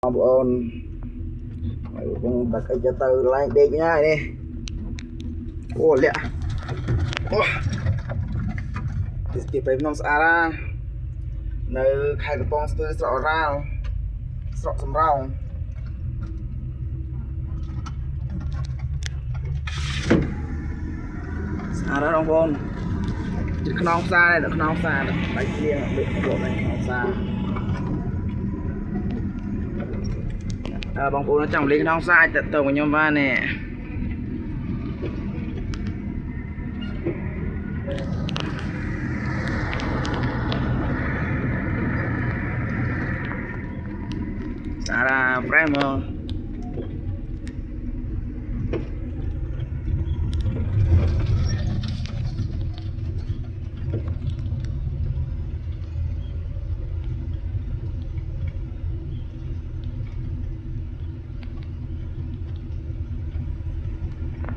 បងប្អូនហើយបងតាគេจะទៅឡើងដេកញ៉ាយនេះអូលាក់អូទីស្ទីប្រេមនំស្អាតនៅខេត្តកំពង់ស្ពឺស្រុកអូរ៉ាល់ស្រុកសំរោងស្អាតណាស់បងប្អូនជិតខ្នងផ្សារនៅខ្នងផ្សារដៃព្រៀងលើកលោកនៅខ្នងផ្សារបងប្អូនចង់លេងខ្នងផ្សារអាចទៅខ្ញុំបាននេះស្អាតប្រែមក